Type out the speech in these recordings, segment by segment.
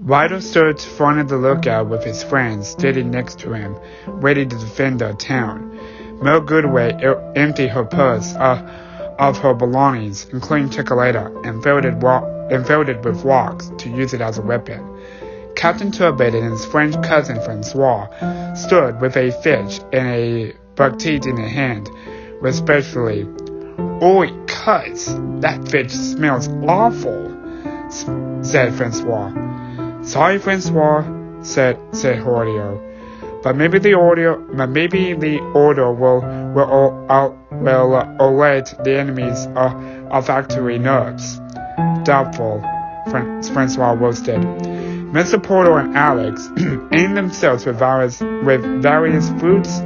Wido stood in front of the lookout with his friends standing next to him, ready to defend the town. Mo Goodway emptied her purse of her belongings, including chocolate, and filled it with rocks to use it as a weapon. Captain Turbot and his French cousin Francois stood with a fish and a bucket in their hand, respectfully. "Oi, cuz, that fish smells awful," said Francois. "Sorry, Francois," said Horatio. But maybe the order will alert the enemies olfactory nerves. Doubtful, Francois roasted. Mr. Porter and Alex aimed themselves with various fruits,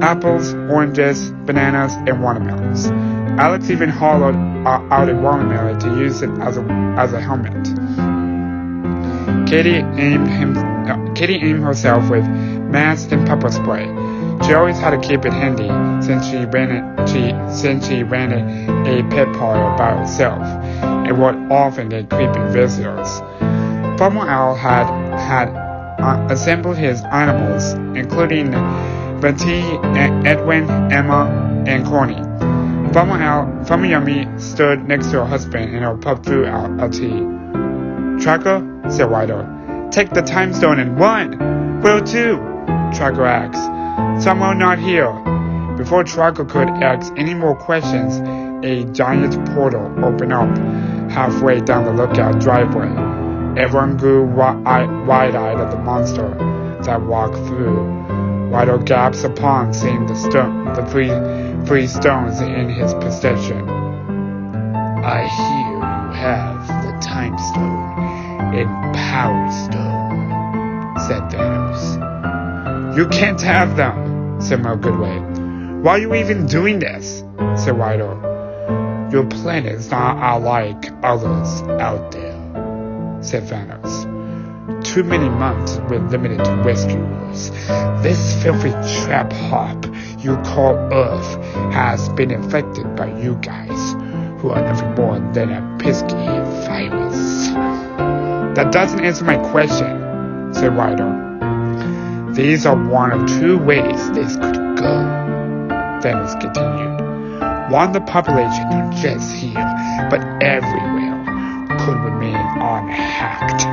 apples, oranges, bananas, and watermelons. Alex even hollowed out a watermelon to use it as a helmet. Katie aimed herself with mask and pepper spray. She always had to keep it handy since she ran a pet parlor by herself and would often get creepy visitors. Farmer Owl had assembled his animals, including Betty, Edwin, Emma, and Corny. Farmer Yummy stood next to her husband and her pup threw out a tea. "Tracker," said Wido, "take the time stone and run." "Where to?" Tracker asked. "Somewhere not here." Before Tracker could ask any more questions, a giant portal opened up halfway down the lookout driveway. Everyone grew wide-eyed at the monster that walked through. Wido gasped upon seeing the three stones in his possession. "I hear you have the time stone and power stone," said Thanos. "You can't have them," said Mo Goodway. "Why are you even doing this?" said Wido. "Your planet is not like others out there," said Thanos. "Too many months were limited to rescuers. This filthy trap hop you call Earth has been infected by you guys, who are nothing more than a pesky virus." "That doesn't answer my question," said Wido. "These are one of two ways this could go," Thanos continued. "One, the population, not just here, but everywhere, could remain unhacked,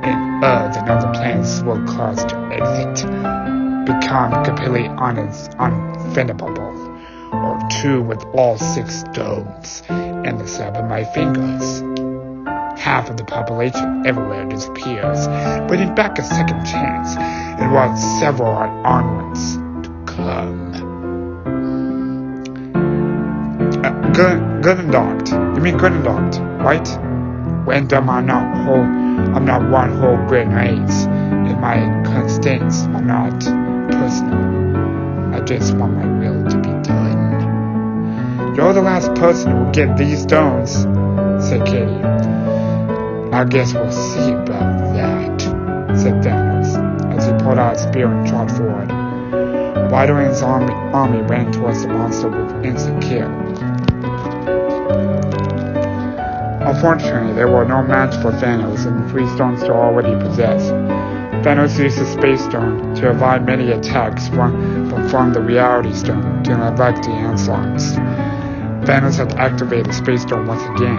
and Earth and other planets will cause to exit, become completely unfindable. Or two, with all 6 stones and the snap of my fingers. Half of the population everywhere disappears, bringing back a second chance, and what several onwards to come." Gundalocked. You mean Gundalocked, right? When I'm not one whole grenade, and my constraints are not personal. I just want my will to be done. "You're the last person who will get these stones," said Katie. "I guess we'll see about that," said Thanos, as he pulled out a spear and trotted forward. Wido and his army ran towards the monster with instant kill. Unfortunately, they were no match for Thanos and the 3 stones they already possessed. Thanos used the Space Stone to avoid many attacks from the Reality Stone to neglect the onslaughts. Thanos had activated the Space Stone once again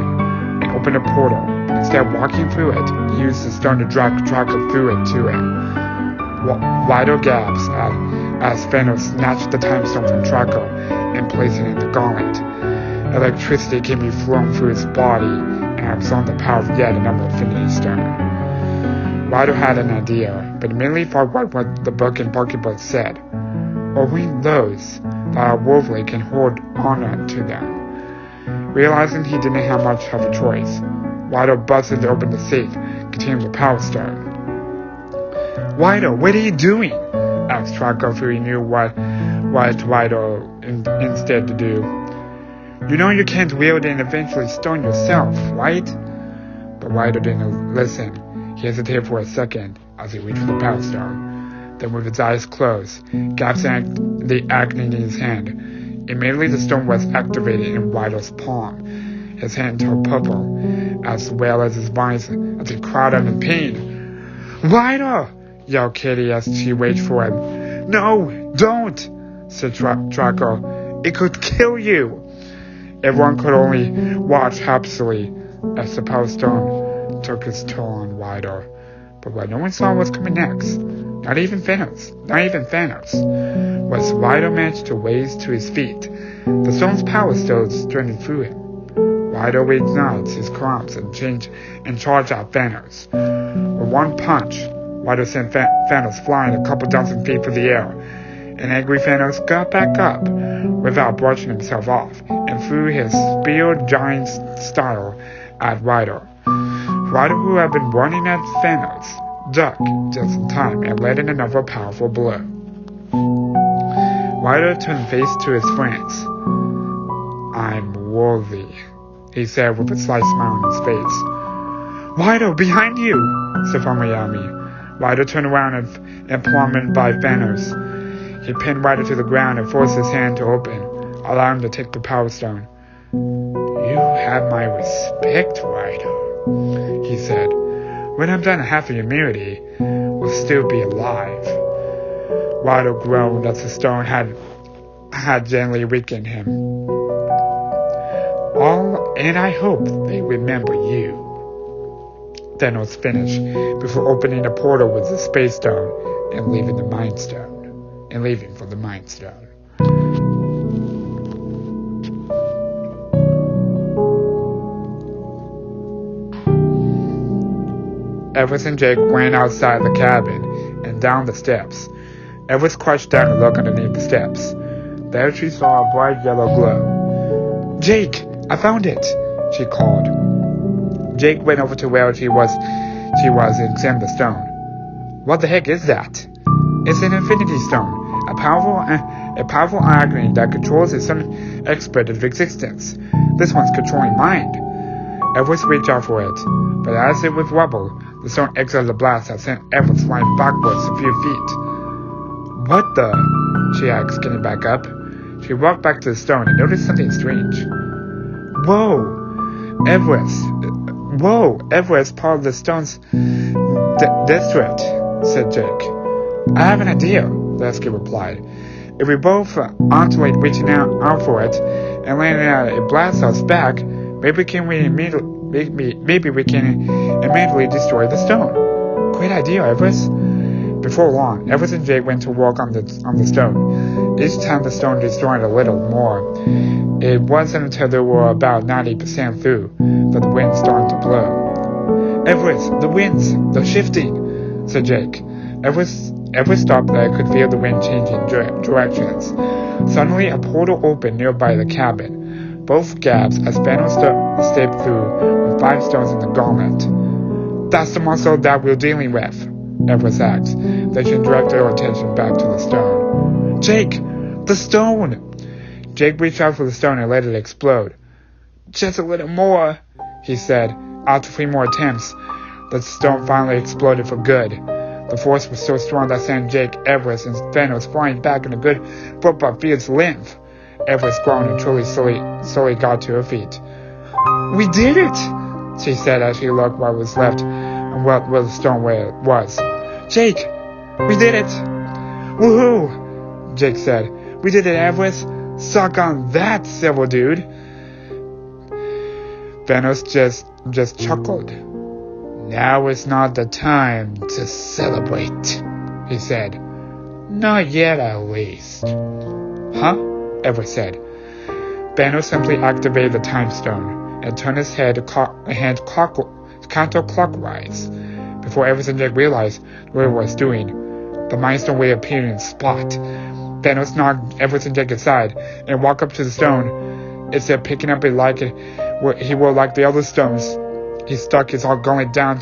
and opened a portal. Instead of walking through it, he used the stone to drag Tracker through it to him. Wido gasped as Thanos snatched the time stone from Tracker and placed it in the gauntlet. Electricity came flowing through his body and absorbed the power of yet another Infinity Stone. Wido had an idea, but immediately thought what the book and pocketbook said. Only those that are worthy can hold on to them. Realizing he didn't have much of a choice, Wido busted open the safe containing the power stone. "Wido, what are you doing?" asked Tracker, who he knew what Wido instead to do. "You know you can't wield and eventually stone yourself, right?" But Wido didn't listen. He hesitated for a second as he reached for the power stone. Then with his eyes closed, gasping the agony in his hand, immediately the stone was activated in Wido's palm. His hand turned purple, as well as his eyes, as he cried out in pain. Ryder! Yelled Kitty as she waited for him. No, don't, said Draco. It could kill you. Everyone could only watch helplessly as the Power Stone took its toll on Ryder. But what no one saw was coming next. Not even Thanos. Was Ryder managed to raise to his feet. The stone's power still streaming through him. Ryder reignites his arms and charge out Thanos. With one punch, Ryder sent Thanos flying a couple dozen feet through the air. And angry Thanos got back up without brushing himself off and threw his spear giant style at Ryder. Ryder, who had been running at Thanos, ducked just in time and let in another powerful blow. Ryder turned face to his friends. I'm worthy, he said with a slight smile on his face. Ryder, behind you, said Myuu. Ryder turned around and plummeted by Thanos. He pinned Ryder to the ground and forced his hand to open, allowing him to take the Power Stone. You have my respect, Ryder, he said. When I'm done, half of humanity will still be alive. Ryder groaned as the stone had gently weakened him. And I hope they remember you. Thanos finished before opening a portal with the Space Stone and leaving for the Mind Stone. Everest and Jake ran outside the cabin and down the steps. Everest crouched down and looked underneath the steps. There she saw a bright yellow glow. Jake, I found it, she called. Jake went over to where she was and examined the stone. What the heck is that? It's an Infinity Stone, a powerful agony that controls its own aspect of existence. This one's controlling mind. Everest reached out for it, but as it was wobbled, the stone exhaled a blast that sent Everest flying backwards a few feet. What the? She asked, getting back up. She walked back to the stone and noticed something strange. Whoa, Everest, part of the stone's district, said Jake. I have an idea, Liverskings replied. If we both alternate reaching out for it and landing at a blast us back, maybe we can immediately destroy the stone. Great idea, Everest. Before long, Everest and Jake went to work on the stone. Each time the stone destroyed a little more. It wasn't until they were about 90% through that the wind started to blow. Everest, the winds, they're shifting, said Jake. Everest stopped and I could feel the wind changing directions. Suddenly, a portal opened nearby the cabin. Both gaps as Thanos stepped through with 5 stones in the gauntlet. That's the monster that we're dealing with, Everest asked. Then she directed her attention back to the stone. Jake, the stone! Jake reached out for the stone and let it explode. Just a little more, he said. After 3 more attempts, the stone finally exploded for good. The force was so strong that sent Jake, Everest, and Thanos flying back in a good football field's length. Everest groaned and truly slowly got to her feet. We did it, she said as she looked what was left and where the stone was. Jake, we did it! Woohoo! Jake said. We did it, Everest. Suck on that, Civil Dude. Thanos just chuckled. Now is not the time to celebrate, he said. Not yet, at least. Huh? Everest said. Thanos simply activated the time stone and turned his head counterclockwise. Before Everest and Jake realized what it was doing, the Mind Stone reappeared in its spot. Thanos knocked Everest and Jake aside and walked up to the stone. Instead of picking up it like he would like the other stones, he stuck his gauntlet down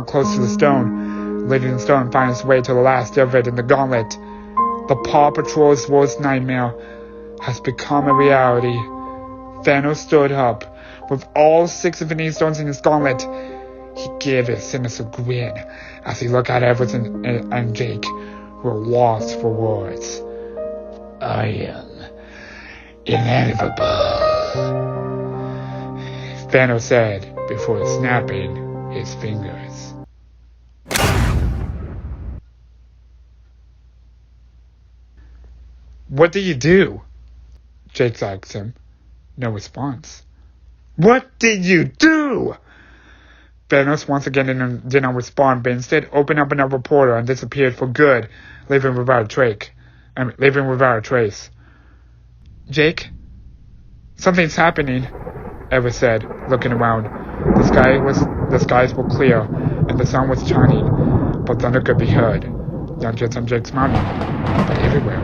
close to the stone, letting the stone find its way to the last of it in the gauntlet. The Paw Patrol's worst nightmare has become a reality. Thanos stood up with all 6 Infinity Stones in his gauntlet. He gave a sinister grin as he looked at Everest and Jake, who were lost for words. I am inevitable, Thanos said before snapping his fingers. What did you do? Jake asked him. No response. What did you do? Thanos once again did not respond, but instead opened up another portal and disappeared for good, leaving without a trace. Jake? Something's happening, Eva said, looking around. The skies were clear, and the sun was shining, but thunder could be heard, not just on Jake's mountain, but everywhere.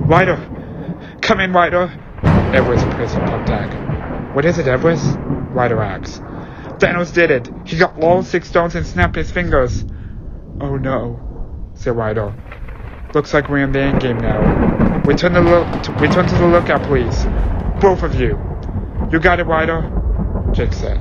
Ryder! Come in, Ryder! Everest pressed a pop tag. What is it, Everest? Ryder asked. Thanos did it! He got all 6 stones and snapped his fingers! Oh no, said Ryder. Looks like we're in the endgame now. Return to the lookout, please. Both of you. You got it, Ryder? Jake said.